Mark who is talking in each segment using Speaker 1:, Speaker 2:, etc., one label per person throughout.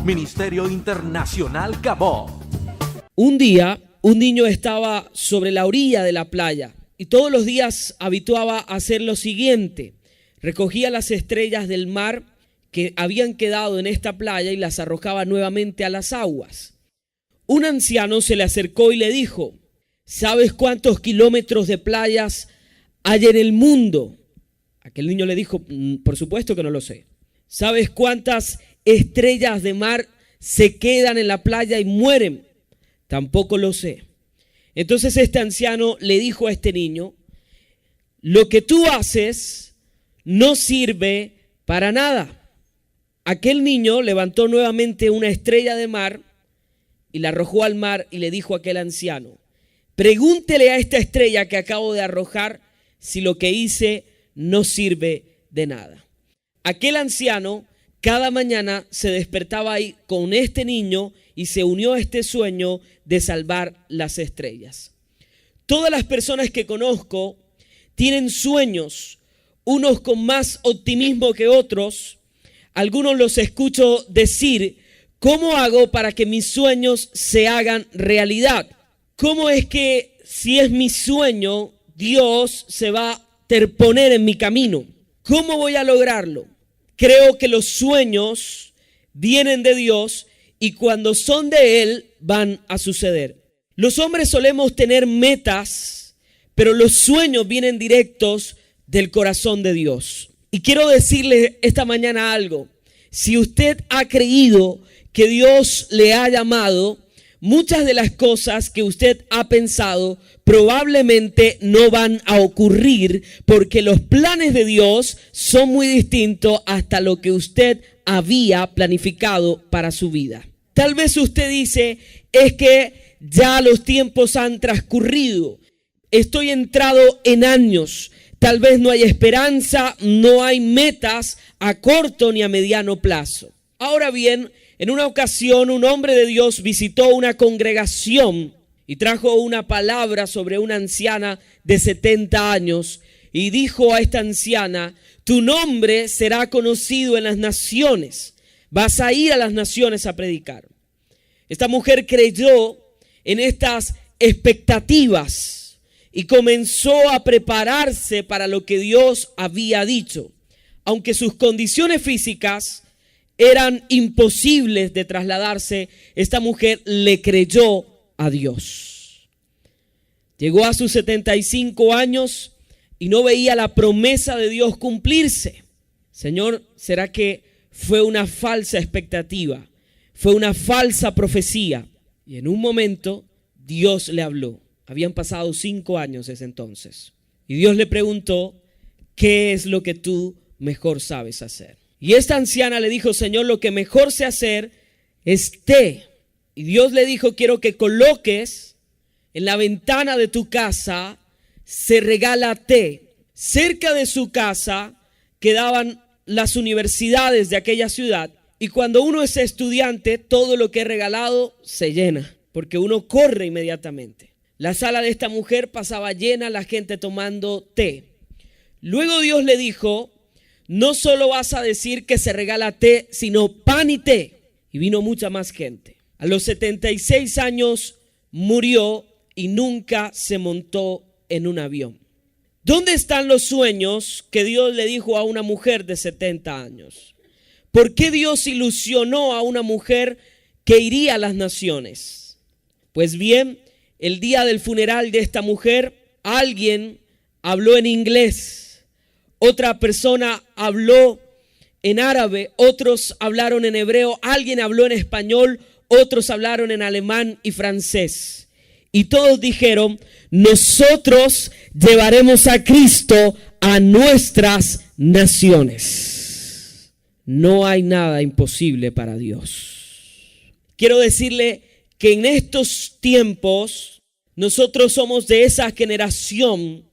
Speaker 1: Ministerio Internacional Cabó.
Speaker 2: Un día, un niño estaba sobre la orilla de la playa y todos los días habituaba a hacer lo siguiente. Recogía las estrellas del mar que habían quedado en esta playa y las arrojaba nuevamente a las aguas. Un anciano se le acercó y le dijo: ¿sabes cuántos kilómetros de playas hay en el mundo? Aquel niño le dijo: por supuesto que no lo sé. ¿Sabes cuántas estrellas de mar se quedan en la playa y mueren? Tampoco lo sé. Entonces este anciano le dijo a este niño: lo que tú haces no sirve para nada. Aquel niño levantó nuevamente una estrella de mar y la arrojó al mar y le dijo a aquel anciano: pregúntele a esta estrella que acabo de arrojar si lo que hice no sirve de nada. Aquel anciano cada mañana se despertaba ahí con este niño y se unió a este sueño de salvar las estrellas. Todas las personas que conozco tienen sueños, unos con más optimismo que otros. Algunos los escucho decir: ¿cómo hago para que mis sueños se hagan realidad? ¿Cómo es que si es mi sueño, Dios se va a interponer en mi camino? ¿Cómo voy a lograrlo? Creo que los sueños vienen de Dios y cuando son de Él van a suceder. Los hombres solemos tener metas, pero los sueños vienen directos del corazón de Dios. Y quiero decirle esta mañana algo. Si usted ha creído que Dios le ha llamado, muchas de las cosas que usted ha pensado probablemente no van a ocurrir, porque los planes de Dios son muy distintos hasta lo que usted había planificado para su vida. Tal vez usted dice: es que ya los tiempos han transcurrido, estoy entrado en años, tal vez no hay esperanza, no hay metas a corto ni a mediano plazo. Ahora bien, en una ocasión un hombre de Dios visitó una congregación y trajo una palabra sobre una anciana de 70 años y dijo a esta anciana: tu nombre será conocido en las naciones, vas a ir a las naciones a predicar. Esta mujer creyó en estas expectativas y comenzó a prepararse para lo que Dios había dicho. Aunque sus condiciones físicas eran imposibles de trasladarse, esta mujer le creyó a Dios. Llegó a sus 75 años y no veía la promesa de Dios cumplirse. Señor, ¿será que fue una falsa expectativa? ¿Fue una falsa profecía? Y en un momento Dios le habló. Habían pasado 5 años desde entonces. Y Dios le preguntó: ¿qué es lo que tú mejor sabes hacer? Y esta anciana le dijo: Señor, lo que mejor sé hacer es té. Y Dios le dijo: quiero que coloques en la ventana de tu casa, se regala té. Cerca de su casa quedaban las universidades de aquella ciudad. Y cuando uno es estudiante, todo lo que es regalado se llena, porque uno corre inmediatamente. La sala de esta mujer pasaba llena, la gente tomando té. Luego Dios le dijo: no solo vas a decir que se regala té, sino pan y té. Y vino mucha más gente. A los 76 años murió y nunca se montó en un avión. ¿Dónde están los sueños que Dios le dijo a una mujer de 70 años? ¿Por qué Dios ilusionó a una mujer que iría a las naciones? Pues bien, el día del funeral de esta mujer, alguien habló en inglés, otra persona habló en árabe, otros hablaron en hebreo, alguien habló en español, otros hablaron en alemán y francés. Y todos dijeron: nosotros llevaremos a Cristo a nuestras naciones. No hay nada imposible para Dios. Quiero decirle que en estos tiempos nosotros somos de esa generación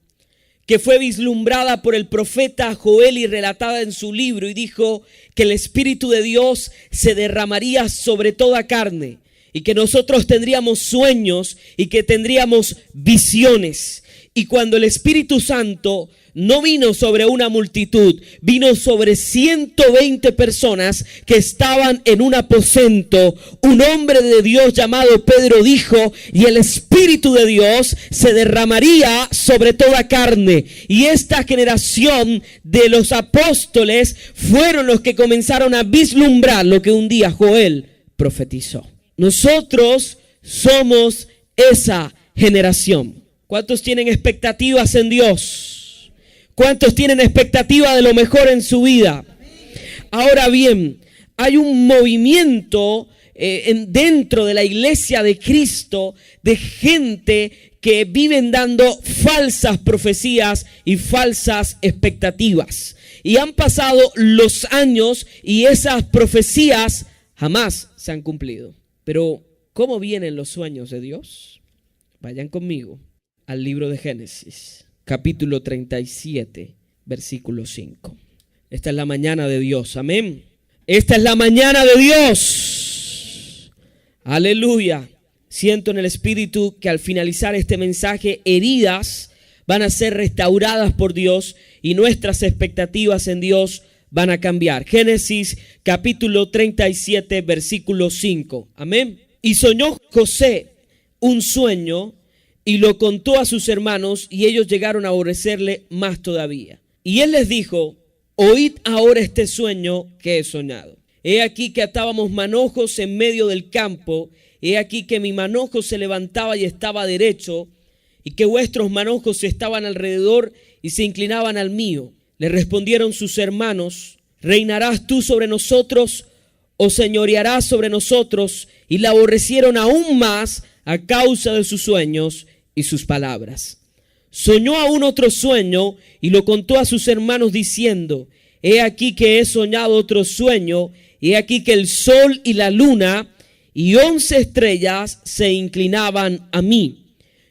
Speaker 2: que fue vislumbrada por el profeta Joel y relatada en su libro, y dijo que el Espíritu de Dios se derramaría sobre toda carne y que nosotros tendríamos sueños y que tendríamos visiones. Y cuando el Espíritu Santo no vino sobre una multitud, vino sobre 120 personas que estaban en un aposento, un hombre de Dios llamado Pedro dijo: y el Espíritu de Dios se derramaría sobre toda carne. Y esta generación de los apóstoles fueron los que comenzaron a vislumbrar lo que un día Joel profetizó. Nosotros somos esa generación. ¿Cuántos tienen expectativas en Dios? ¿Cuántos tienen expectativa de lo mejor en su vida? Ahora bien, hay un movimiento dentro de la iglesia de Cristo de gente que viven dando falsas profecías y falsas expectativas. Y han pasado los años y esas profecías jamás se han cumplido. Pero, ¿cómo vienen los sueños de Dios? Vayan conmigo al libro de Génesis, capítulo 37, versículo 5. Esta es la mañana de Dios, amén. Esta es la mañana de Dios. Aleluya. Siento en el Espíritu que al finalizar este mensaje, heridas van a ser restauradas por Dios y nuestras expectativas en Dios van a cambiar. Génesis capítulo 37, versículo 5. Amén. Y soñó José un sueño y lo contó a sus hermanos, y ellos llegaron a aborrecerle más todavía. Y él les dijo: oíd ahora este sueño que he soñado. He aquí que atábamos manojos en medio del campo. He aquí que mi manojo se levantaba y estaba derecho, y que vuestros manojos estaban alrededor y se inclinaban al mío. Le respondieron sus hermanos: ¿reinarás tú sobre nosotros o señorearás sobre nosotros? Y la aborrecieron aún más a causa de sus sueños y sus palabras. Soñó aún otro sueño y lo contó a sus hermanos diciendo: he aquí que he soñado otro sueño, y he aquí que el sol y la luna y 11 estrellas se inclinaban a mí.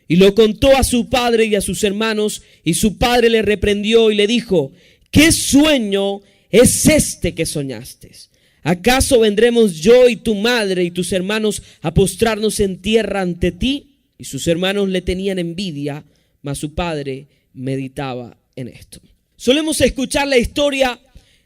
Speaker 2: Y lo contó a su padre y a sus hermanos, y su padre le reprendió y le dijo: ¿qué sueño es este que soñaste? ¿Acaso vendremos yo y tu madre y tus hermanos a postrarnos en tierra ante ti? Y sus hermanos le tenían envidia, mas su padre meditaba en esto. Solemos escuchar la historia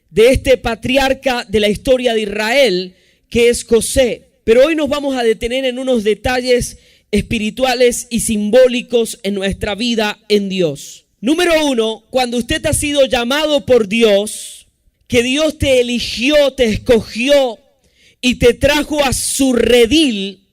Speaker 2: de este patriarca de la historia de Israel, que es José. Pero hoy nos vamos a detener en unos detalles espirituales y simbólicos en nuestra vida en Dios. Número 1, cuando usted ha sido llamado por Dios, que Dios te eligió, te escogió y te trajo a su redil,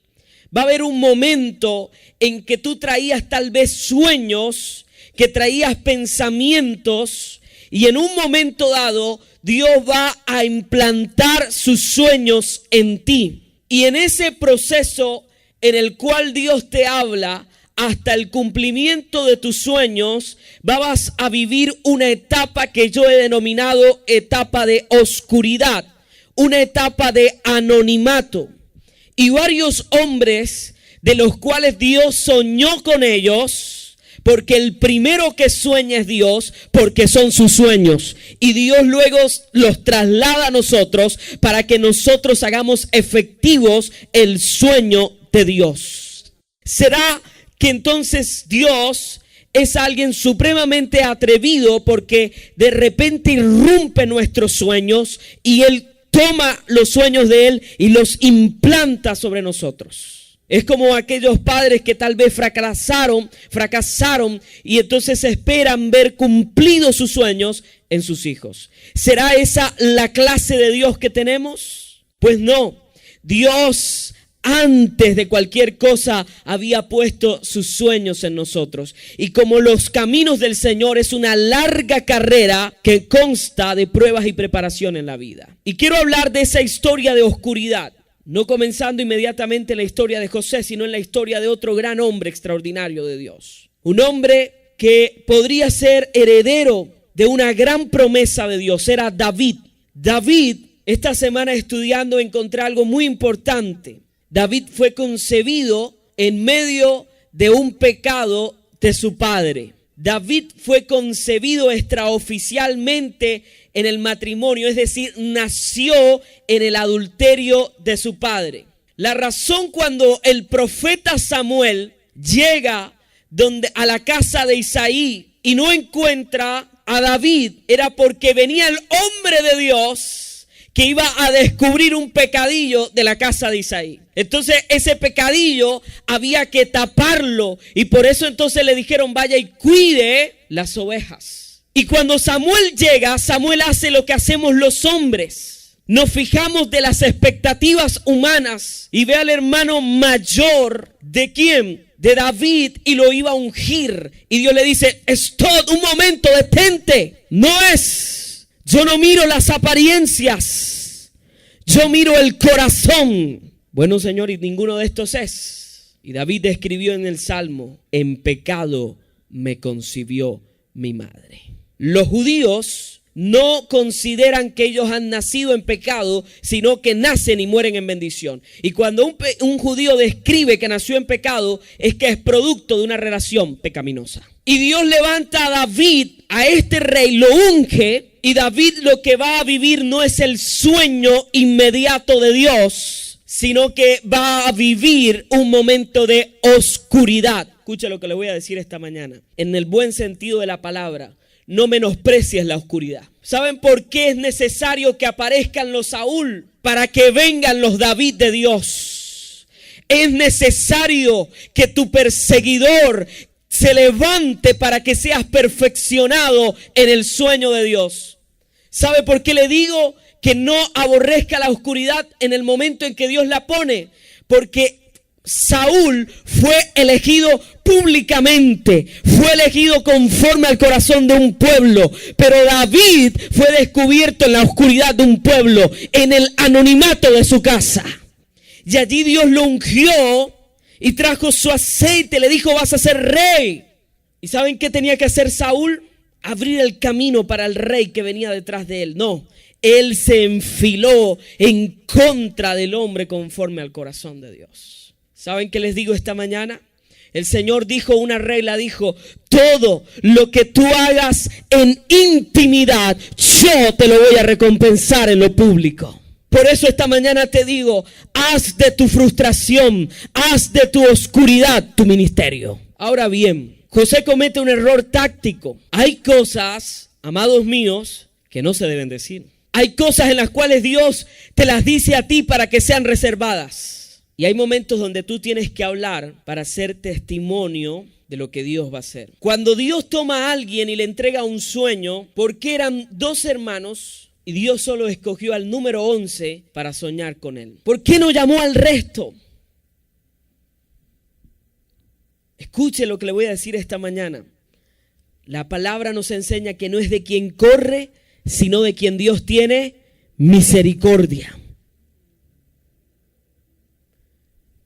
Speaker 2: va a haber un momento en que tú traías tal vez sueños, que traías pensamientos, y en un momento dado Dios va a implantar sus sueños en ti. Y en ese proceso en el cual Dios te habla hasta el cumplimiento de tus sueños, vas a vivir una etapa que yo he denominado etapa de oscuridad, una etapa de anonimato. Y varios hombres de los cuales Dios soñó con ellos, porque el primero que sueña es Dios, porque son sus sueños. Y Dios luego los traslada a nosotros para que nosotros hagamos efectivos el sueño de Dios. ¿Será que entonces Dios es alguien supremamente atrevido porque de repente irrumpe nuestros sueños y Él toma los sueños de Él y los implanta sobre nosotros? Es como aquellos padres que tal vez fracasaron y entonces esperan ver cumplidos sus sueños en sus hijos. ¿Será esa la clase de Dios que tenemos? Pues no. Dios, antes de cualquier cosa, había puesto sus sueños en nosotros. Y como los caminos del Señor es una larga carrera que consta de pruebas y preparación en la vida. Y quiero hablar de esa historia de oscuridad. No comenzando inmediatamente en la historia de José, sino en la historia de otro gran hombre extraordinario de Dios. Un hombre que podría ser heredero de una gran promesa de Dios. Era David. David, esta semana estudiando, encontré algo muy importante. David fue concebido en medio de un pecado de su padre. David fue concebido extraoficialmente en el matrimonio, es decir, nació en el adulterio de su padre. La razón cuando el profeta Samuel llega a la casa de Isaí y no encuentra a David, era porque venía el hombre de Dios que iba a descubrir un pecadillo de la casa de Isaí. Entonces ese pecadillo había que taparlo y por eso entonces le dijeron vaya y cuide las ovejas. Y cuando Samuel llega, Samuel hace lo que hacemos los hombres. Nos fijamos de las expectativas humanas y ve al hermano mayor de ¿quién? De David y lo iba a ungir. Y Dios le dice, stop, un momento, detente. Yo no miro las apariencias, yo miro el corazón. Bueno, Señor, y ninguno de estos es. Y David escribió en el Salmo, en pecado me concibió mi madre. Los judíos no consideran que ellos han nacido en pecado, sino que nacen y mueren en bendición. Y cuando un judío describe que nació en pecado, es que es producto de una relación pecaminosa. Y Dios levanta a David, a este rey, lo unge, y David lo que va a vivir no es el sueño inmediato de Dios, sino que va a vivir un momento de oscuridad. Escucha lo que le voy a decir esta mañana, en el buen sentido de la palabra. No menosprecies la oscuridad. ¿Saben por qué es necesario que aparezcan los Saúl? Para que vengan los David de Dios. Es necesario que tu perseguidor se levante para que seas perfeccionado en el sueño de Dios. ¿Sabe por qué le digo que no aborrezca la oscuridad en el momento en que Dios la pone? Porque Saúl fue elegido públicamente, fue elegido conforme al corazón de un pueblo, pero David fue descubierto en la oscuridad de un pueblo, en el anonimato de su casa. Y allí Dios lo ungió y trajo su aceite, le dijo vas a ser rey. ¿Y saben qué tenía que hacer Saúl? Abrir el camino para el rey que venía detrás de él. No, él se enfiló en contra del hombre conforme al corazón de Dios. ¿Saben qué les digo esta mañana? El Señor dijo una regla, dijo, todo lo que tú hagas en intimidad, yo te lo voy a recompensar en lo público. Por eso esta mañana te digo, haz de tu frustración, haz de tu oscuridad tu ministerio. Ahora bien, José comete un error táctico. Hay cosas, amados míos, que no se deben decir. Hay cosas en las cuales Dios te las dice a ti para que sean reservadas. Y hay momentos donde tú tienes que hablar para ser testimonio de lo que Dios va a hacer. Cuando Dios toma a alguien y le entrega un sueño, porque eran 2 hermanos y Dios solo escogió al número 11 para soñar con él. ¿Por qué no llamó al resto? Escuche lo que le voy a decir esta mañana. La palabra nos enseña que no es de quien corre, sino de quien Dios tiene misericordia.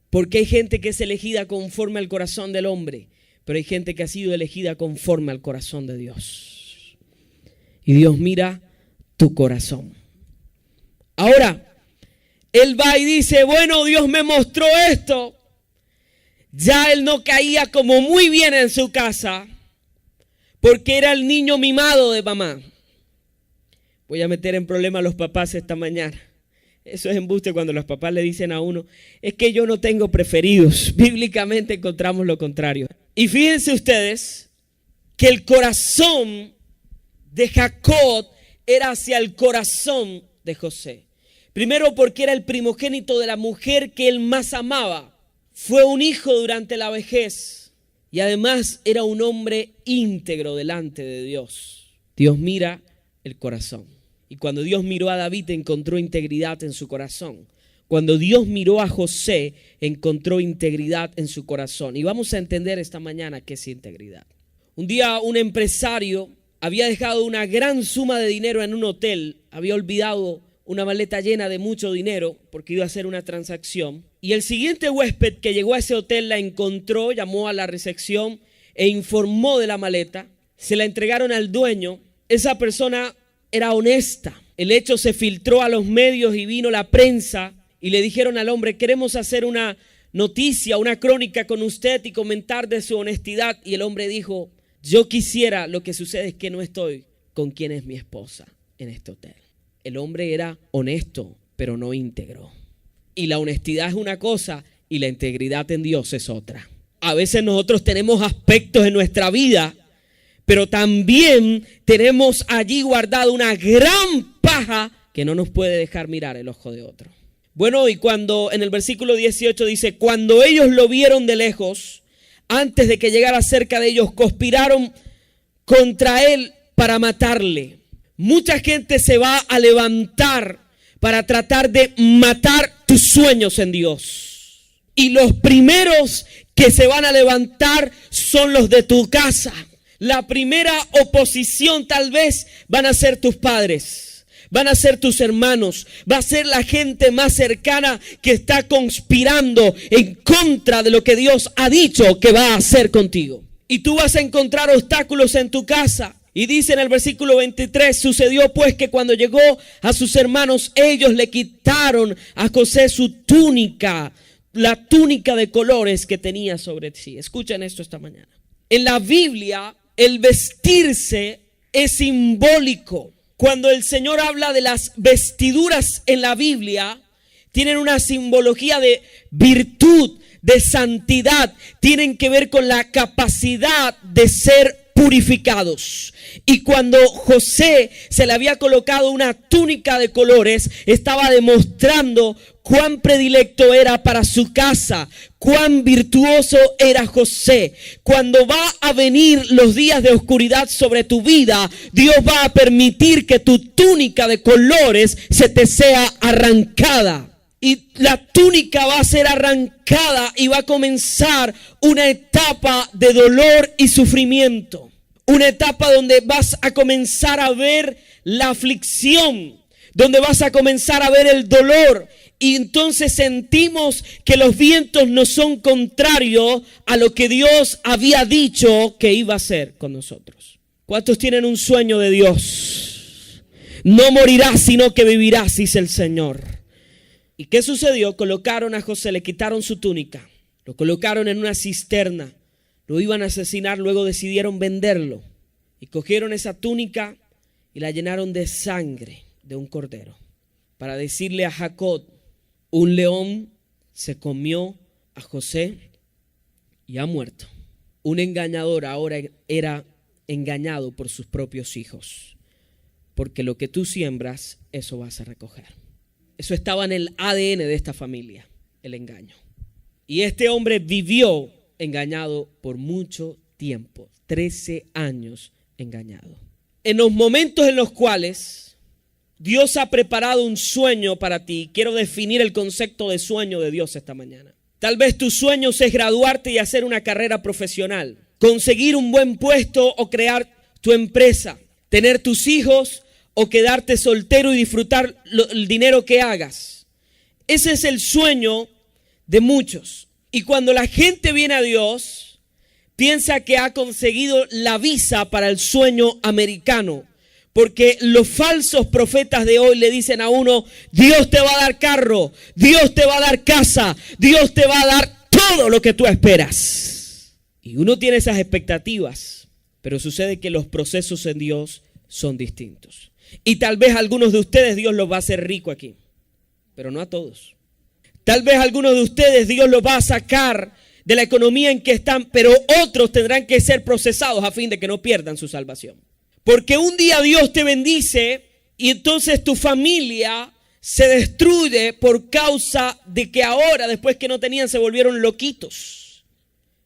Speaker 2: Porque hay gente que es elegida conforme al corazón del hombre, pero hay gente que ha sido elegida conforme al corazón de Dios. Y Dios mira tu corazón. Ahora, él va y dice, bueno, Dios me mostró esto. Ya él no caía como muy bien en su casa, porque era el niño mimado de mamá. Voy a meter en problema a los papás esta mañana. Eso es embuste cuando los papás le dicen a uno, es que yo no tengo preferidos. Bíblicamente encontramos lo contrario. Y fíjense ustedes que el corazón de Jacob era hacia el corazón de José. Primero porque era el primogénito de la mujer que él más amaba. Fue un hijo durante la vejez y además era un hombre íntegro delante de Dios. Dios mira el corazón. Y cuando Dios miró a David, encontró integridad en su corazón. Cuando Dios miró a José, encontró integridad en su corazón. Y vamos a entender esta mañana qué es integridad. Un día un empresario había dejado una gran suma de dinero en un hotel. Había olvidado una maleta llena de mucho dinero porque iba a hacer una transacción. Y el siguiente huésped que llegó a ese hotel la encontró, llamó a la recepción e informó de la maleta. Se la entregaron al dueño. Esa persona era honesta. El hecho se filtró a los medios y vino la prensa y le dijeron al hombre, queremos hacer una noticia, una crónica con usted y comentar de su honestidad. Y el hombre dijo, yo quisiera, lo que sucede es que no estoy con quien es mi esposa en este hotel. El hombre era honesto, pero no íntegro. Y la honestidad es una cosa y la integridad en Dios es otra. A veces nosotros tenemos aspectos en nuestra vida, pero también tenemos allí guardado una gran paja que no nos puede dejar mirar el ojo de otro. Bueno, y cuando en el versículo 18 dice, cuando ellos lo vieron de lejos, antes de que llegara cerca de ellos, conspiraron contra él para matarle. Mucha gente se va a levantar para tratar de matar tus sueños en Dios. Y los primeros que se van a levantar son los de tu casa. La primera oposición tal vez van a ser tus padres, van a ser tus hermanos, va a ser la gente más cercana que está conspirando en contra de lo que Dios ha dicho que va a hacer contigo. Y tú vas a encontrar obstáculos en tu casa. Y dice en el versículo 23, sucedió pues que cuando llegó a sus hermanos, ellos le quitaron a José su túnica, la túnica de colores que tenía sobre sí. Escuchen esto esta mañana. En la Biblia, el vestirse es simbólico. Cuando el Señor habla de las vestiduras en la Biblia, tienen una simbología de virtud, de santidad, tienen que ver con la capacidad de ser purificados. Y cuando José se le había colocado una túnica de colores, estaba demostrando cuán predilecto era para su casa, cuán virtuoso era José. Cuando va a venir los días de oscuridad sobre tu vida, Dios va a permitir que tu túnica de colores se te sea arrancada. Y la túnica va a ser arrancada y va a comenzar una etapa de dolor y sufrimiento. Una etapa donde vas a comenzar a ver la aflicción, donde vas a comenzar a ver el dolor. Y entonces sentimos que los vientos no son contrarios a lo que Dios había dicho que iba a hacer con nosotros. ¿Cuántos tienen un sueño de Dios? No morirás, sino que vivirás, dice el Señor. ¿Y qué sucedió? Colocaron a José, le quitaron su túnica, lo colocaron en una cisterna, lo iban a asesinar, luego decidieron venderlo. Y cogieron esa túnica y la llenaron de sangre de un cordero, para decirle a Jacob, un león se comió a José y ha muerto. Un engañador ahora era engañado por sus propios hijos, porque lo que tú siembras, eso vas a recoger. Eso estaba en el ADN de esta familia, el engaño. Y este hombre vivió engañado por mucho tiempo, 13 años engañado. En los momentos en los cuales Dios ha preparado un sueño para ti, quiero definir el concepto de sueño de Dios esta mañana. Tal vez tu sueño es graduarte y hacer una carrera profesional, conseguir un buen puesto o crear tu empresa, tener tus hijos o quedarte soltero y disfrutar el dinero que hagas. Ese es el sueño de muchos. Y cuando la gente viene a Dios, piensa que ha conseguido la visa para el sueño americano. Porque los falsos profetas de hoy le dicen a uno, Dios te va a dar carro, Dios te va a dar casa, Dios te va a dar todo lo que tú esperas. Y uno tiene esas expectativas, pero sucede que los procesos en Dios son distintos. Y tal vez a algunos de ustedes Dios los va a hacer rico aquí, pero no a todos. Tal vez a algunos de ustedes Dios los va a sacar de la economía en que están, pero otros tendrán que ser procesados a fin de que no pierdan su salvación. Porque un día Dios te bendice y entonces tu familia se destruye por causa de que ahora, después que no tenían, se volvieron loquitos.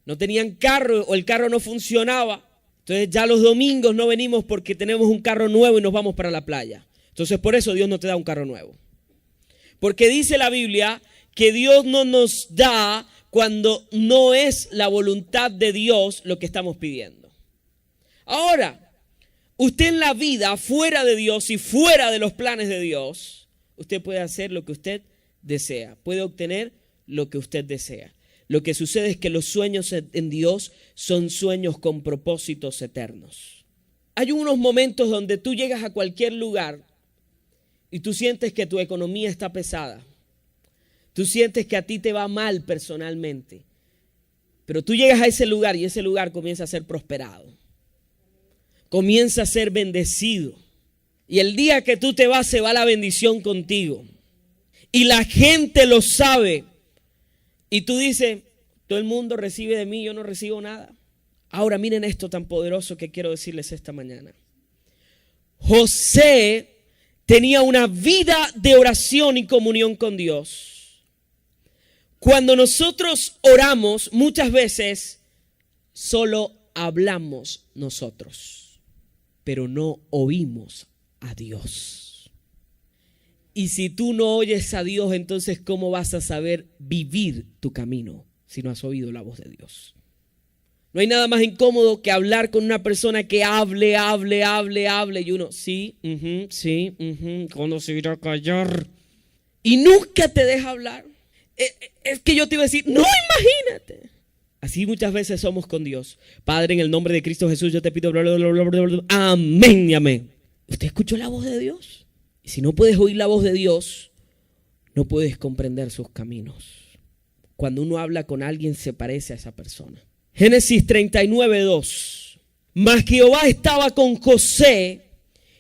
Speaker 2: No tenían carro o el carro no funcionaba. Entonces ya los domingos no venimos porque tenemos un carro nuevo y nos vamos para la playa. Entonces por eso Dios no te da un carro nuevo. Porque dice la Biblia que Dios no nos da cuando no es la voluntad de Dios lo que estamos pidiendo. Ahora, usted en la vida, fuera de Dios y fuera de los planes de Dios, usted puede hacer lo que usted desea, puede obtener lo que usted desea. Lo que sucede es que los sueños en Dios son sueños con propósitos eternos. Hay unos momentos donde tú llegas a cualquier lugar y tú sientes que tu economía está pesada. Tú sientes que a ti te va mal personalmente. Pero tú llegas a ese lugar y ese lugar comienza a ser prosperado. Comienza a ser bendecido. Y el día que tú te vas, se va la bendición contigo. Y la gente lo sabe. Y tú dices, Todo el mundo recibe de mí, yo no recibo nada. Ahora miren esto tan poderoso que quiero decirles esta mañana. José tenía una vida de oración y comunión con Dios. Cuando nosotros oramos, muchas veces solo hablamos nosotros, pero no oímos a Dios. Y si tú no oyes a Dios, entonces ¿cómo vas a saber vivir tu camino si no has oído la voz de Dios? No hay nada más incómodo que hablar con una persona que hable y uno, sí, ¿cuándo se irá a callar? Y nunca te deja hablar. Es que yo te iba a decir, no, imagínate. Así muchas veces somos con Dios. Padre, en el nombre de Cristo Jesús, yo te pido, bla, bla, bla, bla, bla, bla, amén y amén. ¿Usted escuchó la voz de Dios? Y si no puedes oír la voz de Dios, no puedes comprender sus caminos. Cuando uno habla con alguien, se parece a esa persona. Génesis 39:2. Mas Jehová estaba con José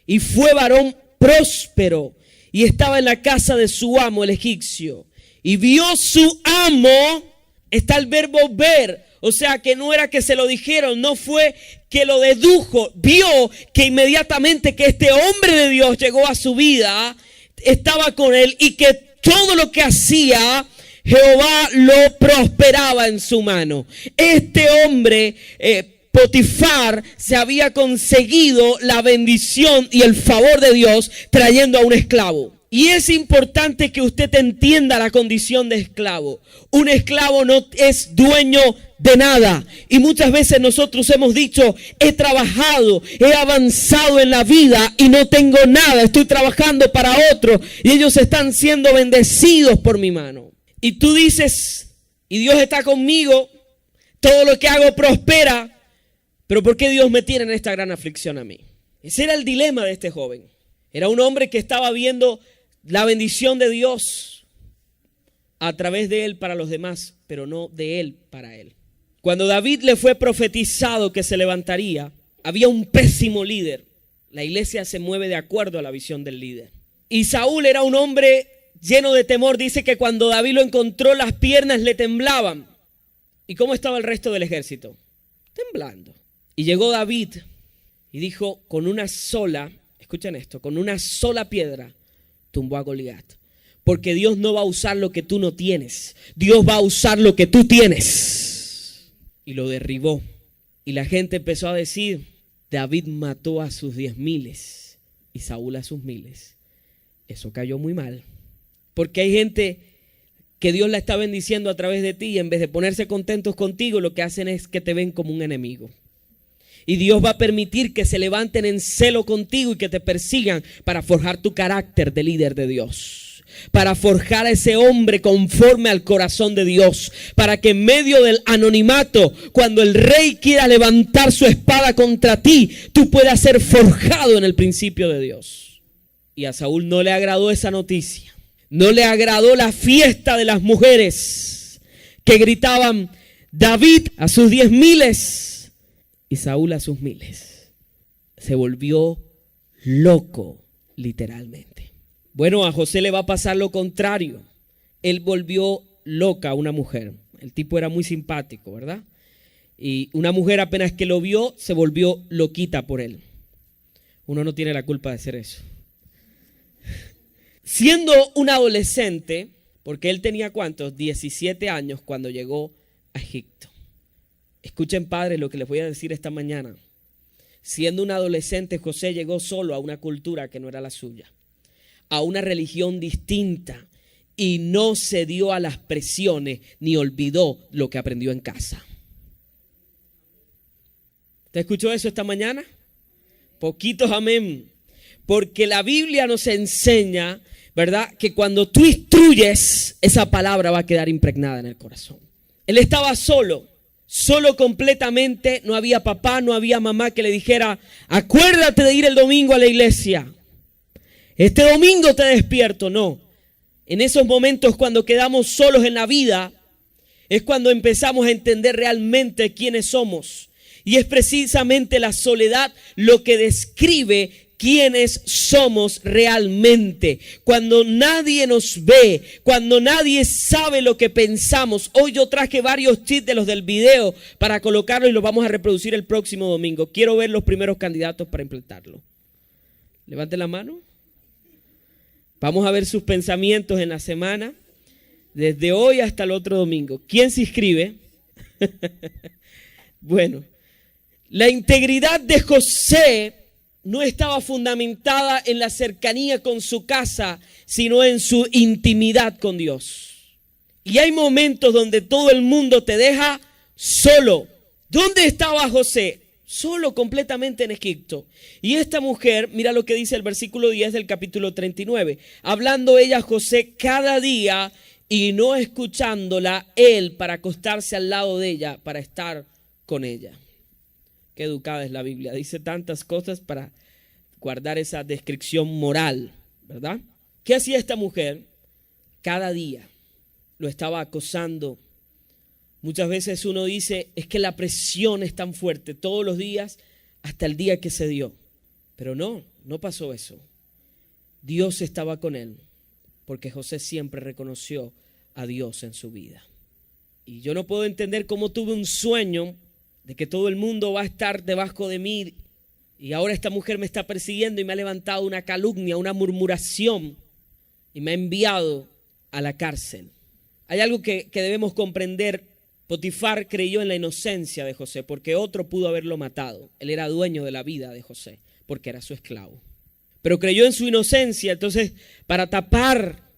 Speaker 2: y fue varón próspero y estaba en la casa de su amo el egipcio. Y vio su amo, está el verbo ver, o sea que no era que se lo dijeron, no fue que lo dedujo, vio que inmediatamente que este hombre de Dios llegó a su vida, estaba con él y que todo lo que hacía, Jehová lo prosperaba en su mano. Este hombre, Potifar, se había conseguido la bendición y el favor de Dios trayendo a un esclavo. Y es importante que usted entienda la condición de esclavo. Un esclavo no es dueño de nada. Y muchas veces nosotros hemos dicho, he trabajado, he avanzado en la vida y no tengo nada. Estoy trabajando para otro y ellos están siendo bendecidos por mi mano. Y tú dices, y Dios está conmigo, todo lo que hago prospera, pero ¿por qué Dios me tiene en esta gran aflicción a mí? Ese era el dilema de este joven. Era un hombre que estaba viendo la bendición de Dios a través de él para los demás, pero no de él para él. Cuando David le fue profetizado que se levantaría, había un pésimo líder. La iglesia se mueve de acuerdo a la visión del líder. Y Saúl era un hombre lleno de temor. Dice que cuando David lo encontró, las piernas le temblaban. ¿Y cómo estaba el resto del ejército? Temblando. Y llegó David y dijo, con una sola, escuchen esto, con una sola piedra tumbó a Goliat. Porque Dios no va a usar lo que tú no tienes. Dios va a usar lo que tú tienes. Y lo derribó. Y la gente empezó a decir, David mató a sus 10,000 y Saúl a sus 1,000. Eso cayó muy mal. Porque hay gente que Dios la está bendiciendo a través de ti y en vez de ponerse contentos contigo, lo que hacen es que te ven como un enemigo. Y Dios va a permitir que se levanten en celo contigo y que te persigan para forjar tu carácter de líder de Dios. Para forjar a ese hombre conforme al corazón de Dios. Para que en medio del anonimato, cuando el rey quiera levantar su espada contra ti, tú puedas ser forjado en el principio de Dios. Y a Saúl no le agradó esa noticia. No le agradó la fiesta de las mujeres que gritaban David a sus 10,000 y Saúl a sus 1,000. Se volvió loco, literalmente. Bueno, a José le va a pasar lo contrario. Él volvió loca a una mujer. El tipo era muy simpático, ¿verdad? Y una mujer apenas que lo vio, se volvió loquita por él. Uno no tiene la culpa de hacer eso. Siendo un adolescente, porque él tenía ¿cuántos? 17 años cuando llegó a Egipto. Escuchen, padres, lo que les voy a decir esta mañana. Siendo un adolescente, José llegó solo a una cultura que no era la suya, a una religión distinta, y no cedió a las presiones ni olvidó lo que aprendió en casa. ¿Te escuchó eso esta mañana? Poquitos amén. Porque la Biblia nos enseña, ¿verdad?, que cuando tú instruyes, esa palabra va a quedar impregnada en el corazón. Él estaba solo completamente, no había papá, no había mamá que le dijera, acuérdate de ir el domingo a la iglesia. Este domingo te despierto, no. En esos momentos cuando quedamos solos en la vida, es cuando empezamos a entender realmente quiénes somos. Y es precisamente la soledad lo que describe quiénes somos realmente. Cuando nadie nos ve, cuando nadie sabe lo que pensamos. Hoy yo traje varios tips de los del video para colocarlo y los vamos a reproducir el próximo domingo. Quiero ver los primeros candidatos para implementarlo. Levante la mano. Vamos a ver sus pensamientos en la semana, desde hoy hasta el otro domingo. ¿Quién se inscribe? Bueno, la integridad de José no estaba fundamentada en la cercanía con su casa, sino en su intimidad con Dios. Y hay momentos donde todo el mundo te deja solo. ¿Dónde estaba José? Solo completamente en Egipto. Y esta mujer, mira lo que dice el versículo 10 del capítulo 39. Hablando ella a José cada día y no escuchándola él para acostarse al lado de ella, para estar con ella. Qué educada es la Biblia. Dice tantas cosas para guardar esa descripción moral, ¿verdad? ¿Qué hacía esta mujer? Cada día lo estaba acosando. Muchas veces uno dice, es que la presión es tan fuerte todos los días hasta el día que se dio. Pero no pasó eso. Dios estaba con él, porque José siempre reconoció a Dios en su vida. Y yo no puedo entender cómo tuve un sueño de que todo el mundo va a estar debajo de mí y ahora esta mujer me está persiguiendo y me ha levantado una calumnia, una murmuración y me ha enviado a la cárcel. Hay algo que debemos comprender. Potifar creyó en la inocencia de José porque otro pudo haberlo matado. Él era dueño de la vida de José porque era su esclavo. Pero creyó en su inocencia, entonces para tapar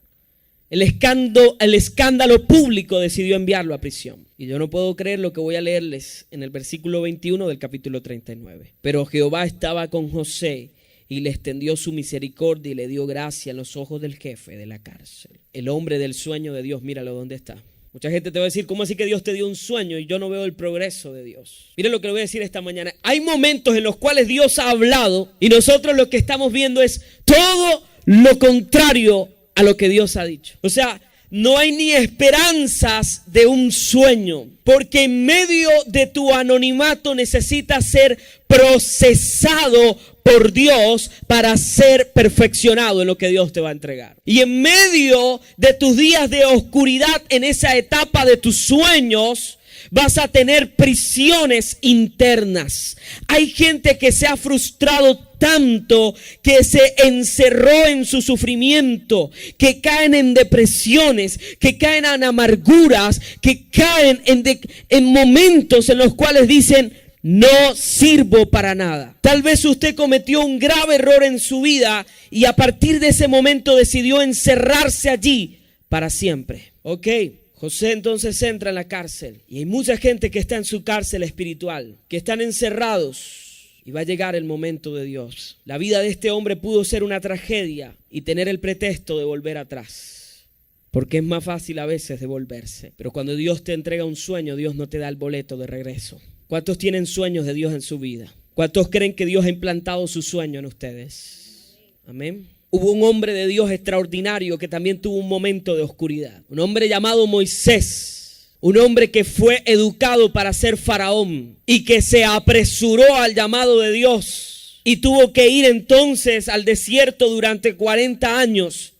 Speaker 2: el escándalo público decidió enviarlo a prisión. Y yo no puedo creer lo que voy a leerles en el versículo 21 del capítulo 39. Pero Jehová estaba con José y le extendió su misericordia y le dio gracia en los ojos del jefe de la cárcel. El hombre del sueño de Dios, míralo dónde está. Mucha gente te va a decir, ¿cómo así que Dios te dio un sueño? Y yo no veo el progreso de Dios. Miren lo que le voy a decir esta mañana. Hay momentos en los cuales Dios ha hablado y nosotros lo que estamos viendo es todo lo contrario a lo que Dios ha dicho. O sea, no hay ni esperanzas de un sueño, porque en medio de tu anonimato necesitas ser procesado por Dios para ser perfeccionado en lo que Dios te va a entregar. Y en medio de tus días de oscuridad, en esa etapa de tus sueños, vas a tener prisiones internas. Hay gente que se ha frustrado tanto que se encerró en su sufrimiento, que caen en depresiones, que caen en amarguras, que caen en momentos en los cuales dicen, no sirvo para nada. Tal vez usted cometió un grave error en su vida y a partir de ese momento decidió encerrarse allí para siempre. Ok, José entonces entra en la cárcel y hay mucha gente que está en su cárcel espiritual, que están encerrados y va a llegar el momento de Dios. La vida de este hombre pudo ser una tragedia y tener el pretexto de volver atrás, porque es más fácil a veces devolverse. Pero cuando Dios te entrega un sueño, Dios no te da el boleto de regreso. ¿Cuántos tienen sueños de Dios en su vida? ¿Cuántos creen que Dios ha implantado su sueño en ustedes? Amén. Hubo un hombre de Dios extraordinario que también tuvo un momento de oscuridad. Un hombre llamado Moisés. Un hombre que fue educado para ser faraón y que se apresuró al llamado de Dios. Y tuvo que ir entonces al desierto durante 40 años.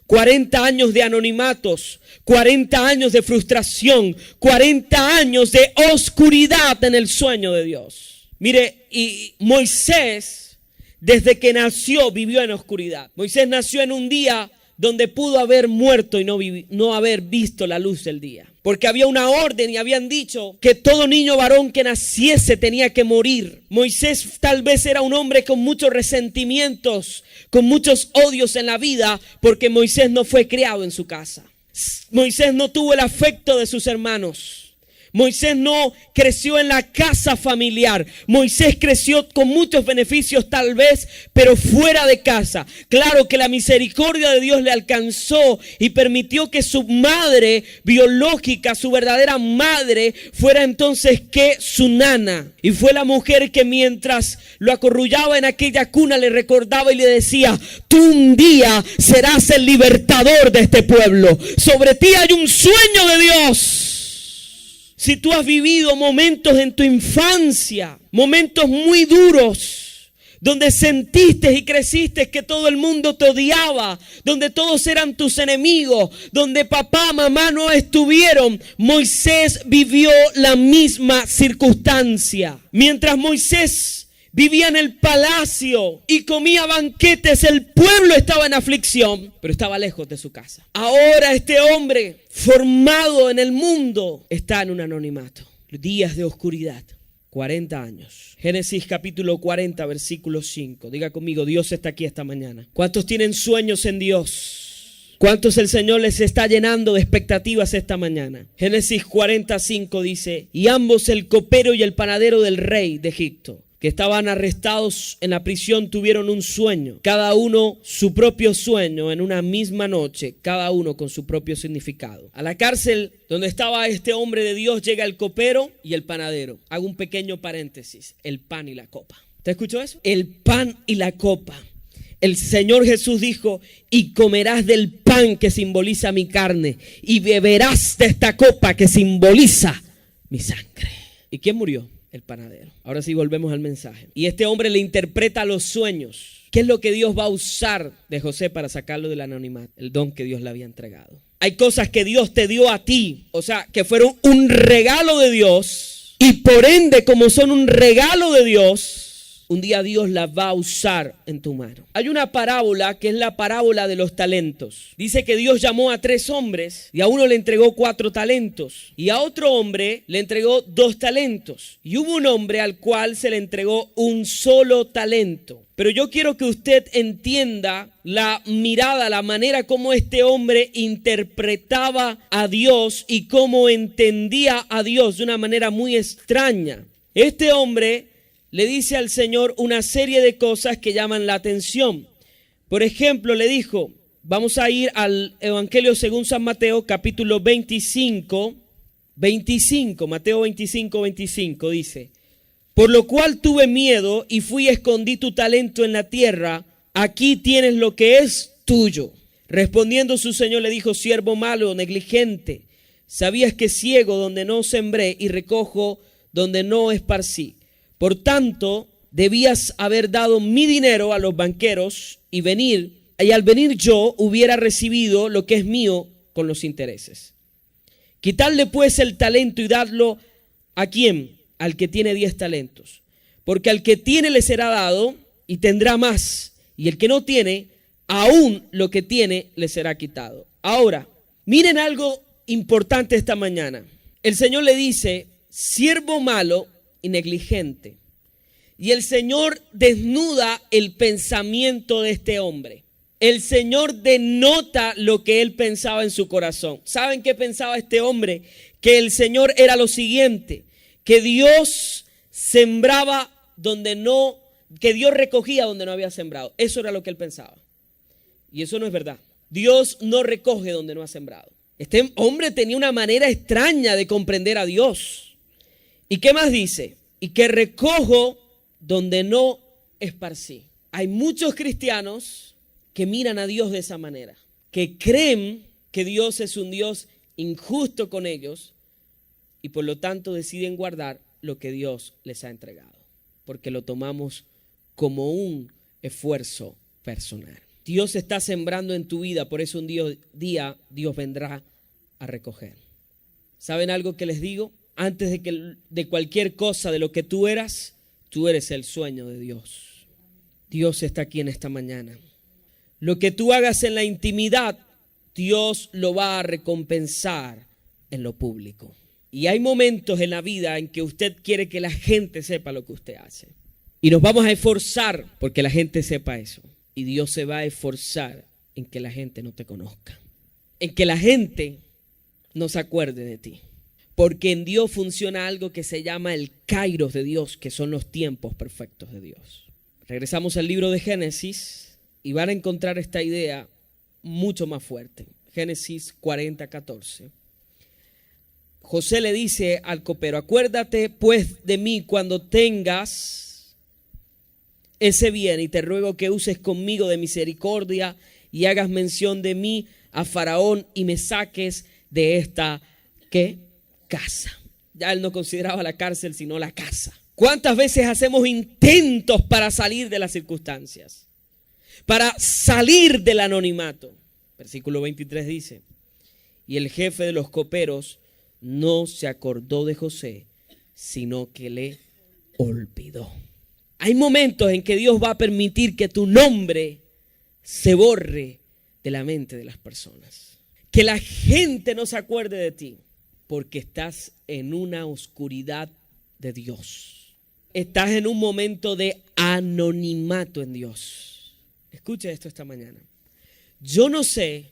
Speaker 2: 40 años de anonimatos, 40 años de frustración, 40 años de oscuridad en el sueño de Dios. Mire, y Moisés, desde que nació, vivió en oscuridad. Moisés nació en un día donde pudo haber muerto y no haber visto la luz del día. Porque había una orden y habían dicho que todo niño varón que naciese tenía que morir. Moisés tal vez era un hombre con muchos resentimientos, con muchos odios en la vida, porque Moisés no fue criado en su casa. Moisés no tuvo el afecto de sus hermanos. Moisés no creció en la casa familiar. Moisés creció con muchos beneficios tal vez, pero fuera de casa. Claro que la misericordia de Dios le alcanzó y permitió que su madre biológica, su verdadera madre, fuera entonces que su nana. Y fue la mujer que mientras lo acurrullaba en aquella cuna le recordaba y le decía, tú un día serás el libertador de este pueblo. Sobre ti hay un sueño de Dios. Si tú has vivido momentos en tu infancia, momentos muy duros, donde sentiste y creciste que todo el mundo te odiaba, donde todos eran tus enemigos, donde papá, mamá no estuvieron, Moisés vivió la misma circunstancia. Mientras Moisés vivía en el palacio y comía banquetes, el pueblo estaba en aflicción, pero estaba lejos de su casa. Ahora este hombre, formado en el mundo, está en un anonimato. Días de oscuridad. 40 años. Génesis capítulo 40, versículo 5. Diga conmigo, Dios está aquí esta mañana. ¿Cuántos tienen sueños en Dios? ¿Cuántos el Señor les está llenando de expectativas esta mañana? Génesis 45 dice, y ambos, el copero y el panadero del rey de Egipto, que estaban arrestados en la prisión, tuvieron un sueño, cada uno su propio sueño en una misma noche, cada uno con su propio significado. A la cárcel donde estaba este hombre de Dios llega el copero y el panadero. Hago un pequeño paréntesis, el pan y la copa. ¿Te escuchó eso? El pan y la copa. El Señor Jesús dijo, y comerás del pan que simboliza mi carne, y beberás de esta copa que simboliza mi sangre. ¿Y quién murió? El panadero. Ahora sí volvemos al mensaje. Y este hombre le interpreta los sueños. ¿Qué es lo que Dios va a usar de José para sacarlo del anonimato? El don que Dios le había entregado. Hay cosas que Dios te dio a ti, o sea, que fueron un regalo de Dios. Y por ende, como son un regalo de Dios, un día Dios las va a usar en tu mano. Hay una parábola que es la parábola de los talentos. Dice que Dios llamó a 3 hombres y a uno le entregó 4 talentos y a otro hombre le entregó 2 talentos. Y hubo un hombre al cual se le entregó un solo talento. Pero yo quiero que usted entienda la mirada, la manera como este hombre interpretaba a Dios y cómo entendía a Dios de una manera muy extraña. Este hombre le dice al Señor una serie de cosas que llaman la atención. Por ejemplo, le dijo, vamos a ir al Evangelio según San Mateo, capítulo 25, Mateo 25, 25, dice, por lo cual tuve miedo y fui y escondí tu talento en la tierra, aquí tienes lo que es tuyo. Respondiendo su Señor le dijo, siervo malo, negligente, sabías que ciego donde no sembré y recojo donde no esparcí. Por tanto, debías haber dado mi dinero a los banqueros y al venir yo hubiera recibido lo que es mío con los intereses. Quitarle pues el talento y darlo ¿a quién? Al que tiene 10 talentos. Porque al que tiene le será dado y tendrá más. Y el que no tiene, aún lo que tiene le será quitado. Ahora, miren algo importante esta mañana. El Señor le dice, siervo malo y negligente. Y el Señor desnuda el pensamiento de este hombre. El Señor denota lo que él pensaba en su corazón. ¿Saben qué pensaba este hombre? Que el Señor era lo siguiente, que Dios sembraba donde no, que Dios recogía donde no había sembrado. Eso era lo que él pensaba. Y eso no es verdad. Dios no recoge donde no ha sembrado. Este hombre tenía una manera extraña de comprender a Dios. ¿Y qué más dice? Y que recojo donde no esparcí. Hay muchos cristianos que miran a Dios de esa manera, que creen que Dios es un Dios injusto con ellos y por lo tanto deciden guardar lo que Dios les ha entregado, porque lo tomamos como un esfuerzo personal. Dios está sembrando en tu vida, por eso un día Dios vendrá a recoger. ¿Saben algo que les digo? Antes de cualquier cosa de lo que tú eras, tú eres el sueño de Dios. Dios está aquí en esta mañana. Lo que tú hagas en la intimidad, Dios lo va a recompensar en lo público. Y hay momentos en la vida en que usted quiere que la gente sepa lo que usted hace. Y nos vamos a esforzar porque la gente sepa eso. Y Dios se va a esforzar en que la gente no te conozca. En que la gente no se acuerde de ti. Porque en Dios funciona algo que se llama el kairos de Dios, que son los tiempos perfectos de Dios. Regresamos al libro de Génesis y van a encontrar esta idea mucho más fuerte. Génesis 40, 14. José le dice al copero, acuérdate pues de mí cuando tengas ese bien y te ruego que uses conmigo de misericordia y hagas mención de mí a Faraón y me saques de esta, ¿qué? Casa. Ya él no consideraba la cárcel sino la casa. ¿Cuántas veces hacemos intentos para salir de las circunstancias? Para salir del anonimato. Versículo 23 dice, y el jefe de los coperos no se acordó de José, sino que le olvidó. Hay momentos en que Dios va a permitir que tu nombre se borre de la mente de las personas. Que la gente no se acuerde de ti, porque estás en una oscuridad de Dios. Estás en un momento de anonimato en Dios. Escucha esto esta mañana. Yo no sé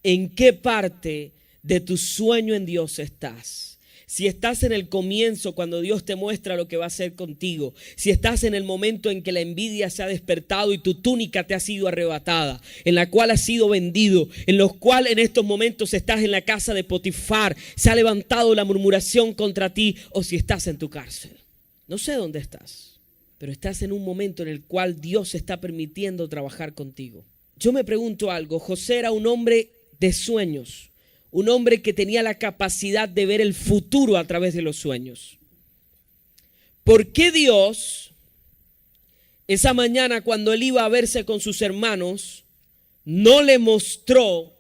Speaker 2: en qué parte de tu sueño en Dios estás. Si estás en el comienzo, cuando Dios te muestra lo que va a hacer contigo. Si estás en el momento en que la envidia se ha despertado y tu túnica te ha sido arrebatada, en la cual has sido vendido, en los cuales en estos momentos estás en la casa de Potifar, se ha levantado la murmuración contra ti, o si estás en tu cárcel. No sé dónde estás, pero estás en un momento en el cual Dios está permitiendo trabajar contigo. Yo me pregunto algo. José era un hombre de sueños. Un hombre que tenía la capacidad de ver el futuro a través de los sueños. ¿Por qué Dios, esa mañana cuando él iba a verse con sus hermanos, no le mostró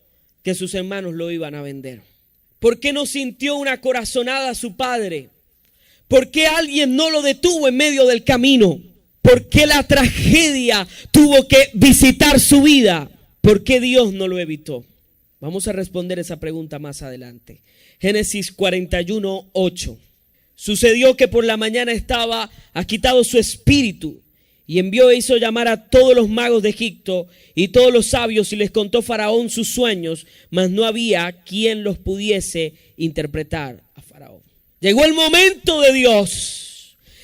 Speaker 2: que sus hermanos lo iban a vender? ¿Por qué no sintió una corazonada a su padre? ¿Por qué alguien no lo detuvo en medio del camino? ¿Por qué la tragedia tuvo que visitar su vida? ¿Por qué Dios no lo evitó? Vamos a responder esa pregunta más adelante. Génesis 41, 8. Sucedió que por la mañana estaba agitado su espíritu y envió e hizo llamar a todos los magos de Egipto y todos los sabios y les contó Faraón sus sueños, mas no había quien los pudiese interpretar a Faraón. Llegó el momento de Dios.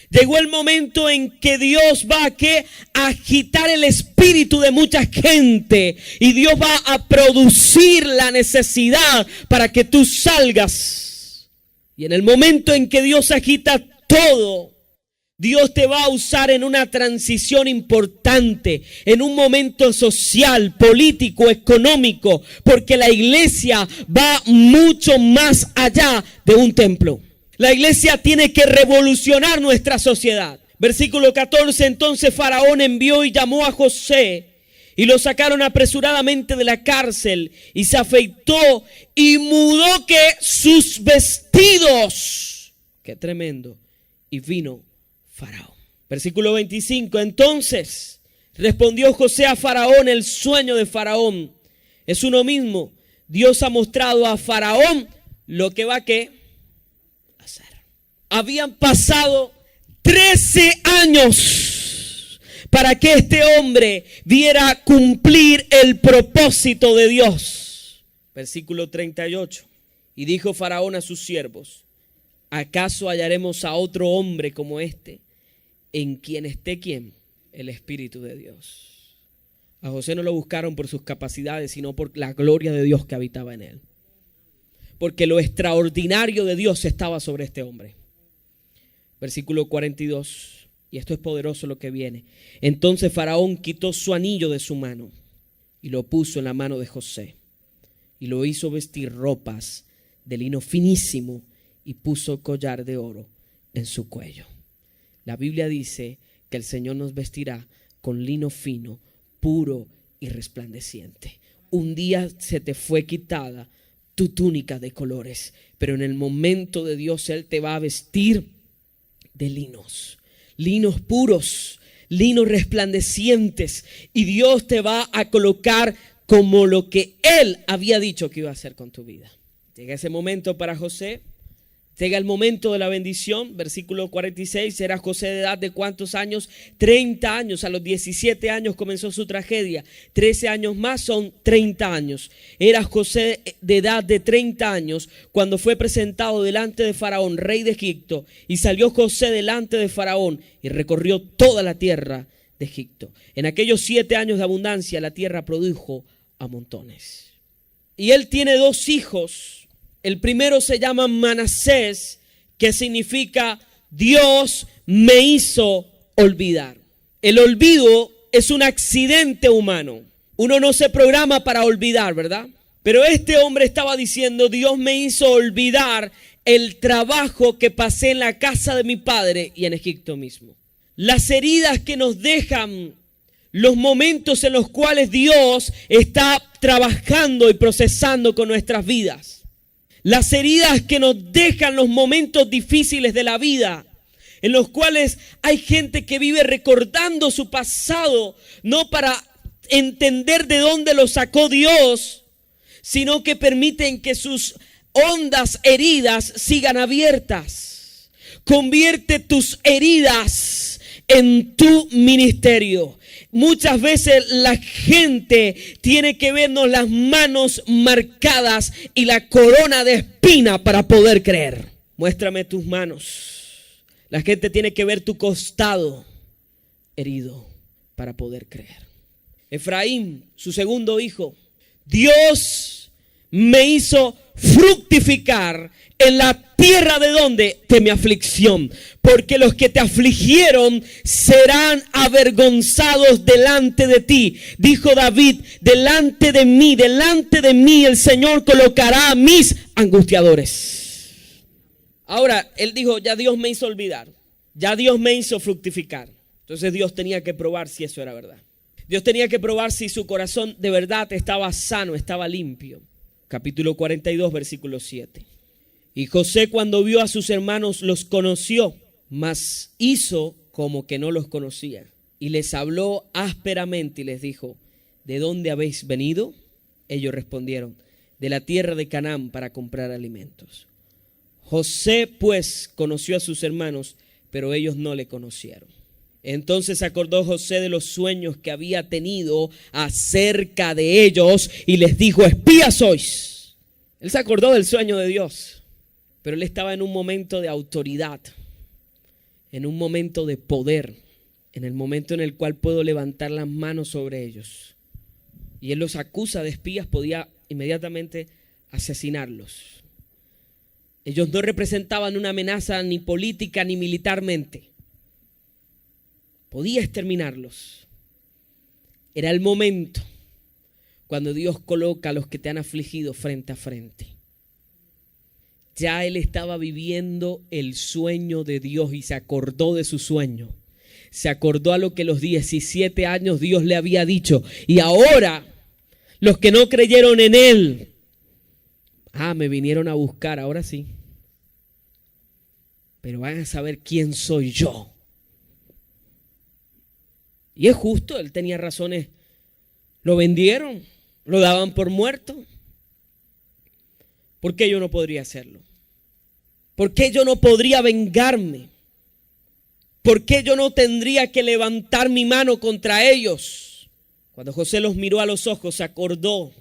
Speaker 2: Llegó el momento en que Dios va a agitar el espíritu de mucha gente y Dios va a producir la necesidad para que tú salgas. Y en el momento en que Dios agita todo, Dios te va a usar en una transición importante, en un momento social, político, económico, porque la iglesia va mucho más allá de un templo. La iglesia tiene que revolucionar nuestra sociedad. Versículo 14, entonces Faraón envió y llamó a José y lo sacaron apresuradamente de la cárcel y se afeitó y mudó que sus vestidos. Qué tremendo. Y vino Faraón. Versículo 25, entonces respondió José a Faraón, el sueño de Faraón es uno mismo. Dios ha mostrado a Faraón lo que va a hacer. Habían pasado 13 años para que este hombre viera cumplir el propósito de Dios. Versículo 38. Y dijo Faraón a sus siervos, ¿acaso hallaremos a otro hombre como este, en quien esté quién? El Espíritu de Dios. A José no lo buscaron por sus capacidades, sino por la gloria de Dios que habitaba en él. Porque lo extraordinario de Dios estaba sobre este hombre. Versículo 42, y esto es poderoso lo que viene. Entonces Faraón quitó su anillo de su mano y lo puso en la mano de José y lo hizo vestir ropas de lino finísimo y puso collar de oro en su cuello. La Biblia dice que el Señor nos vestirá con lino fino, puro y resplandeciente. Un día se te fue quitada tu túnica de colores, pero en el momento de Dios Él te va a vestir de linos puros, linos resplandecientes, y Dios te va a colocar como lo que Él había dicho que iba a hacer con tu vida. Llega ese momento para José, llega el momento de la bendición. Versículo 46, era José de edad de ¿cuántos años? 30 años, a los 17 años comenzó su tragedia, 13 años más son 30 años. Era José de edad de 30 años cuando fue presentado delante de Faraón, rey de Egipto, y salió José delante de Faraón y recorrió toda la tierra de Egipto. En aquellos 7 años de abundancia la tierra produjo a montones. Y él tiene 2 hijos. El primero se llama Manasés, que significa Dios me hizo olvidar. El olvido es un accidente humano. Uno no se programa para olvidar, ¿verdad? Pero este hombre estaba diciendo, Dios me hizo olvidar el trabajo que pasé en la casa de mi padre y en Egipto mismo. Las heridas que nos dejan los momentos en los cuales Dios está trabajando y procesando con nuestras vidas. Las heridas que nos dejan los momentos difíciles de la vida, en los cuales hay gente que vive recordando su pasado, no para entender de dónde lo sacó Dios, sino que permiten que sus hondas heridas sigan abiertas. Convierte tus heridas en tu ministerio. Muchas veces la gente tiene que vernos las manos marcadas y la corona de espina para poder creer. Muéstrame tus manos. La gente tiene que ver tu costado herido para poder creer. Efraín, su segundo hijo, Dios me hizo fructificar en la tierra de donde de mi aflicción, porque los que te afligieron serán avergonzados delante de ti. Dijo David, delante de mí el Señor colocará a mis angustiadores. Ahora, él dijo, ya Dios me hizo olvidar, ya Dios me hizo fructificar. Entonces Dios tenía que probar si eso era verdad. Dios tenía que probar si su corazón de verdad estaba sano, estaba limpio. Capítulo 42, versículo 7. Y José, cuando vio a sus hermanos, los conoció, mas hizo como que no los conocía. Y les habló ásperamente y les dijo, ¿de dónde habéis venido? Ellos respondieron, de la tierra de Canaán para comprar alimentos. José pues conoció a sus hermanos, pero ellos no le conocieron. Entonces acordó José de los sueños que había tenido acerca de ellos y les dijo, espías sois. Él se acordó del sueño de Dios, pero él estaba en un momento de autoridad, en un momento de poder, en el momento en el cual puedo levantar las manos sobre ellos. Y él los acusa de espías, podía inmediatamente asesinarlos. Ellos no representaban una amenaza ni política ni militarmente. Podía exterminarlos. Era el momento cuando Dios coloca a los que te han afligido frente a frente. Ya él estaba viviendo el sueño de Dios y se acordó de su sueño. Se acordó a lo que a los 17 años Dios le había dicho. Y ahora los que no creyeron en él, me vinieron a buscar, ahora sí. Pero van a saber quién soy yo. Y es justo, él tenía razones. Lo vendieron, lo daban por muerto. ¿Por qué yo no podría hacerlo? ¿Por qué yo no podría vengarme? ¿Por qué yo no tendría que levantar mi mano contra ellos? Cuando José los miró a los ojos, se acordó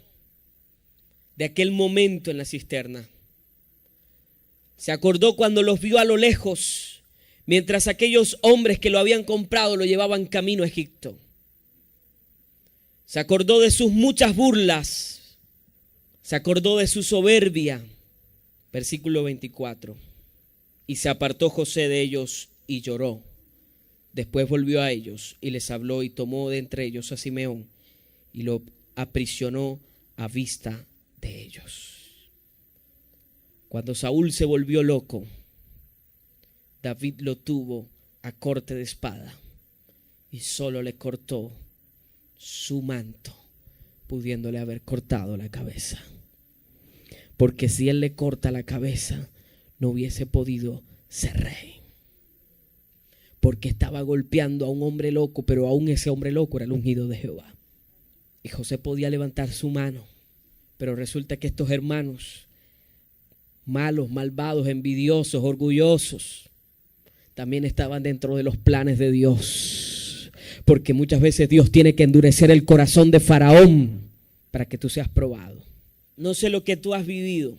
Speaker 2: de aquel momento en la cisterna. Se acordó cuando los vio a lo lejos, mientras aquellos hombres que lo habían comprado lo llevaban camino a Egipto. Se acordó de sus muchas burlas. Se acordó de su soberbia. Versículo 24. Y se apartó José de ellos y lloró. Después volvió a ellos y les habló y tomó de entre ellos a Simeón y lo aprisionó a vista de ellos. Cuando Saúl se volvió loco, David lo tuvo a corte de espada y solo le cortó su manto, pudiéndole haber cortado la cabeza. Porque si él le corta la cabeza, no hubiese podido ser rey. Porque estaba golpeando a un hombre loco, pero aún ese hombre loco era el ungido de Jehová. Y José podía levantar su mano, pero resulta que estos hermanos, malos, malvados, envidiosos, orgullosos, también estaban dentro de los planes de Dios. Porque muchas veces Dios tiene que endurecer el corazón de Faraón para que tú seas probado. No sé lo que tú has vivido,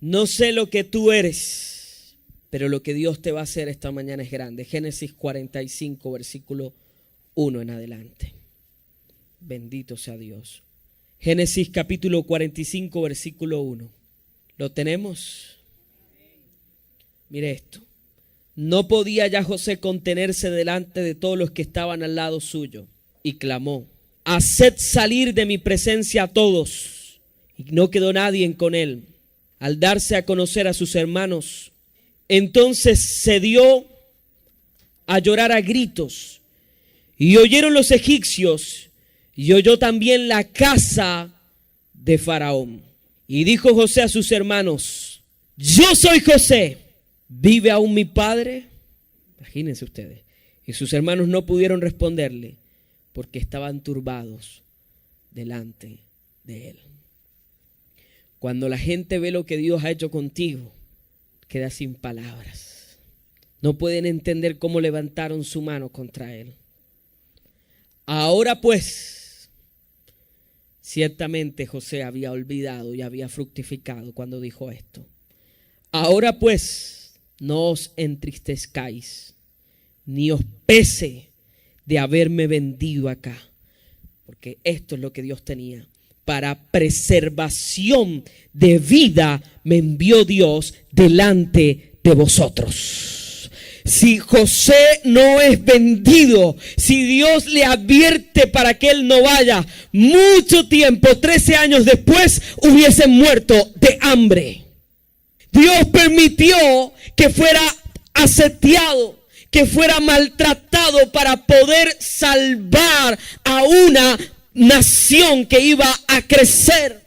Speaker 2: no sé lo que tú eres, pero lo que Dios te va a hacer esta mañana es grande. Génesis 45, versículo 1 en adelante. Bendito sea Dios. Génesis capítulo 45, versículo 1. ¿Lo tenemos? Mire esto. No podía ya José contenerse delante de todos los que estaban al lado suyo y clamó: haced salir de mi presencia a todos. Y no quedó nadie con él. al darse a conocer a sus hermanos. Entonces se dio a llorar a gritos, y oyeron los egipcios, y oyó también la casa de Faraón. Y dijo José a sus hermanos: yo soy José, ¿vive aún mi padre? Imagínense ustedes. Y sus hermanos no pudieron responderle, porque estaban turbados delante de él. Cuando la gente ve lo que Dios ha hecho contigo, queda sin palabras. No pueden entender cómo levantaron su mano contra él. Ahora pues, ciertamente José había olvidado y había fructificado cuando dijo esto. Ahora pues, no os entristezcáis, ni os pese de haberme vendido acá, porque esto es lo que Dios tenía. Para preservación de vida me envió Dios delante de vosotros. Si José no es vendido, si Dios le advierte para que él no vaya, mucho tiempo, 13 años después, hubiesen muerto de hambre. Dios permitió que fuera asediado, que fuera maltratado para poder salvar a una nación que iba a crecer.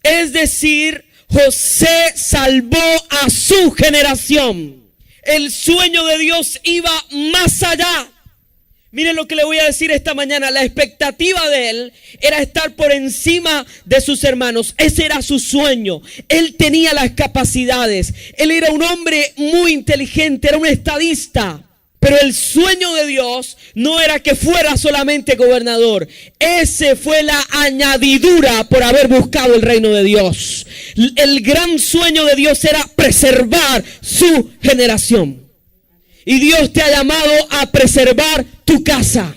Speaker 2: Es decir, José salvó a su generación. El sueño de Dios iba más allá. Miren lo que le voy a decir esta mañana. La expectativa de él era estar por encima de sus hermanos. Ese era su sueño. Él tenía las capacidades. Él era un hombre muy inteligente, era un estadista. Pero el sueño de Dios no era que fuera solamente gobernador. Ese fue la añadidura por haber buscado el reino de Dios. El gran sueño de Dios era preservar su generación. Y Dios te ha llamado a preservar tu casa.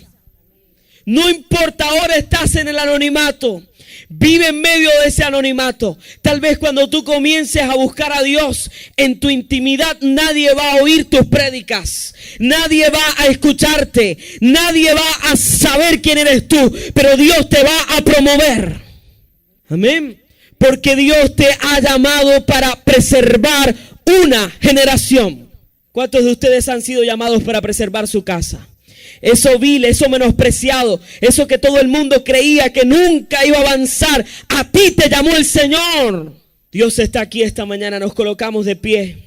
Speaker 2: No importa, ahora estás en el anonimato. Vive en medio de ese anonimato. Tal vez cuando tú comiences a buscar a Dios en tu intimidad, nadie va a oír tus prédicas. Nadie va a escucharte. Nadie va a saber quién eres tú. Pero Dios te va a promover. Amén. Porque Dios te ha llamado para preservar una generación. ¿Cuántos de ustedes han sido llamados para preservar su casa? Eso vil, eso menospreciado, eso que todo el mundo creía que nunca iba a avanzar, a ti te llamó el Señor. Dios está aquí esta mañana, nos colocamos de pie.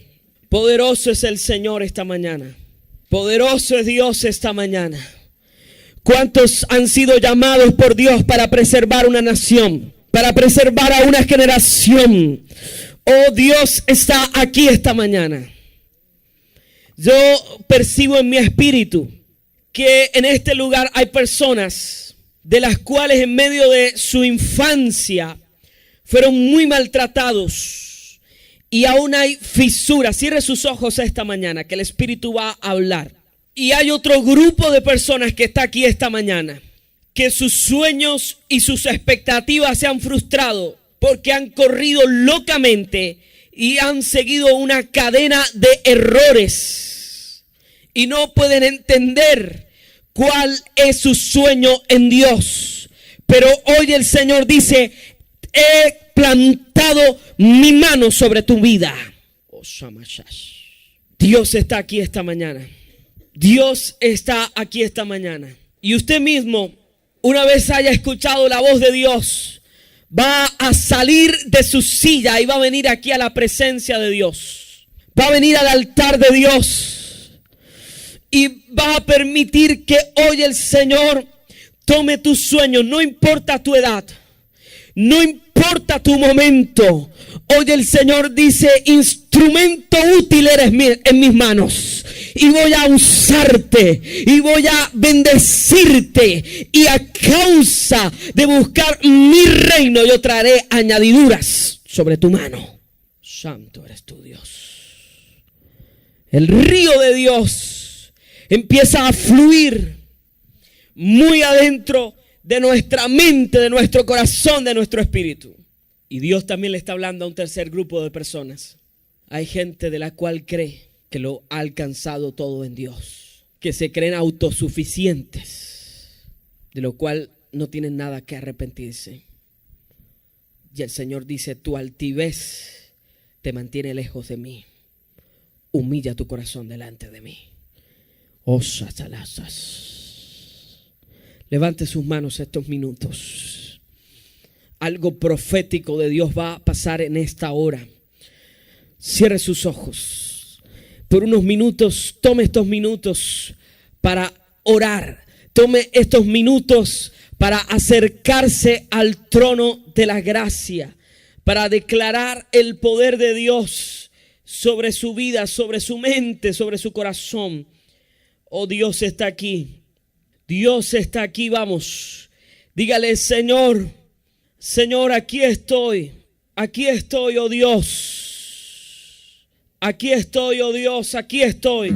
Speaker 2: Poderoso es el Señor esta mañana. Poderoso es Dios esta mañana. ¿Cuántos han sido llamados por Dios para preservar una nación? Para preservar a una generación. Oh, Dios está aquí esta mañana. Yo percibo en mi espíritu que en este lugar hay personas de las cuales en medio de su infancia fueron muy maltratados y aún hay fisuras. Cierre sus ojos esta mañana que el Espíritu va a hablar. Y hay otro grupo de personas que está aquí esta mañana que sus sueños y sus expectativas se han frustrado porque han corrido locamente y han seguido una cadena de errores y no pueden entender cuál es su sueño en Dios. Pero hoy el Señor dice: he plantado mi mano sobre tu vida. Dios está aquí esta mañana. Dios está aquí esta mañana. Y usted mismo, una vez haya escuchado la voz de Dios, va a salir de su silla y va a venir aquí a la presencia de Dios. Va a venir al altar de Dios. Y va a permitir que hoy el Señor tome tus sueños. No importa tu edad. No importa tu momento. Hoy el Señor dice: instrumento útil eres en mis manos. Y voy a usarte. Y voy a bendecirte. Y a causa de buscar mi reino, yo traeré añadiduras sobre tu mano. Santo eres tu Dios. El río de Dios empieza a fluir muy adentro de nuestra mente, de nuestro corazón, de nuestro espíritu. Y Dios también le está hablando a un tercer grupo de personas. Hay gente de la cual cree que lo ha alcanzado todo en Dios, que se creen autosuficientes, de lo cual no tienen nada que arrepentirse. Y el Señor dice: tu altivez te mantiene lejos de mí. Humilla tu corazón delante de mí. Oh, satalazas. Levante sus manos estos minutos. Algo profético de Dios va a pasar en esta hora. Cierre sus ojos. Por unos minutos, tome estos minutos para orar. Tome estos minutos para acercarse al trono de la gracia, para declarar el poder de Dios sobre su vida, sobre su mente, sobre su corazón. Oh, Dios está aquí. Dios está aquí, vamos. Dígale, Señor, Señor, aquí estoy, oh Dios. Aquí estoy, oh Dios, aquí estoy.